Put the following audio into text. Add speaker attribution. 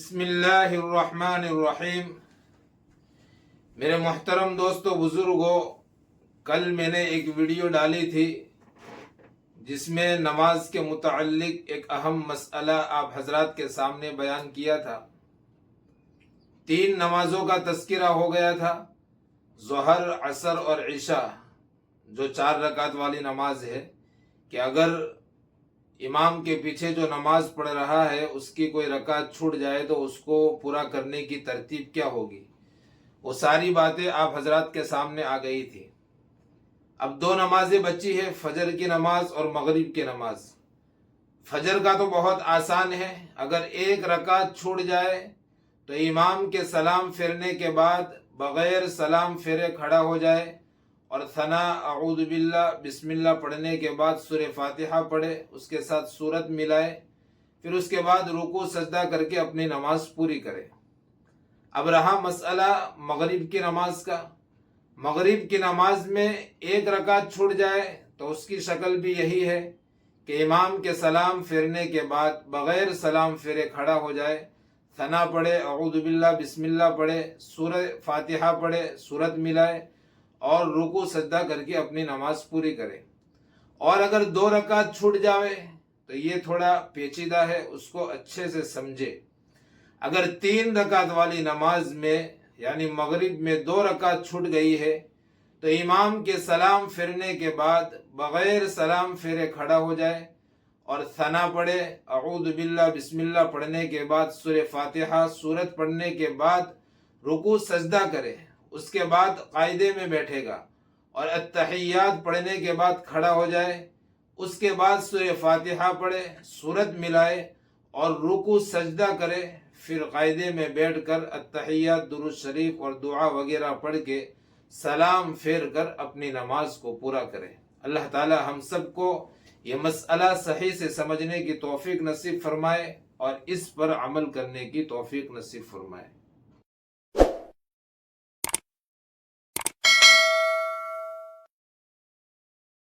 Speaker 1: बिस्मिल्लाहिर्रहमानिर्रहीम। मेरे मोहतरम दोस्तों बुजुर्गों, कल मैंने एक वीडियो डाली थी जिसमें नमाज के मुताल्लिक एक अहम मसला आप हजरात के सामने बयान किया था। 3 नमाजों का तस्किरा हो गया था, ज़ोहर, असर और इशा, जो 4 रकात वाली नमाज है, कि अगर इमाम के पीछे जो नमाज पढ़ रहा है उसकी कोई रकात छूट जाए तो उसको पूरा करने की तरतीब क्या होगी। वो सारी बातें आप हजरात के सामने आ गई थी। अब 2 नमाजें बची है, फजर की नमाज और मगरिब की नमाज। फजर का तो बहुत आसान है, अगर एक रकात छूट जाए तो इमाम के सलाम फेरने के बाद बगैर सलाम फेरे खड़ा हो जाए और सना अऊज़ु बिल्लाह बिस्मिल्लाह पढ़ने के बाद सूरह फातिहा पढ़े, उसके साथ सूरत मिलाए, फिर उसके बाद रुकू सजदा करके अपनी नमाज पूरी करे। अब रहा मसला मगरिब की नमाज का। मगरिब की नमाज में एक रकात छूट जाए तो उसकी शक्ल भी यही है कि इमाम के सलाम फेरने के बाद बगैर सलाम फेरे खड़ा हो जाए, सना पढ़े, अऊज़ु बिल्लाह बिस्मिल्लाह पढ़े, सूरह फातिहा पढ़े, सूरत मिलाए और रुकू सजदा करके अपनी नमाज पूरी करे। और अगर 2 रकात छूट जावे तो ये थोड़ा पेचीदा है, उसको अच्छे से समझे। अगर 3 रकात वाली नमाज में यानी मगरिब में 2 रकात छूट गई है तो इमाम के सलाम फेरने के बाद बगैर सलाम फेरे खड़ा हो जाए और सना पढ़े, अऊज़ु बिल्लाह बिस्मिल्लाह पढ़ने के बाद सूरह फातिहा सूरत पढ़ने के बाद रुकू सजदा करे, उसके बाद कायदे में बैठेगा और अत्तहियात पढ़ने के बाद खड़ा हो जाए, उसके बाद सूरह फातिहा पढ़े, सूरत मिलाए और रुकू सजदा करे, फिर कायदे में बैठकर अत्तहियात, दुरूद शरीफ और दुआ वगैरह पढ़ के सलाम फेर कर अपनी नमाज को पूरा करे। अल्लाह ताला हम सबको ये मसला सही से समझने की तौफीक नसीब फरमाए और इस पर अमल करने की तौफीक नसीब फरमाए।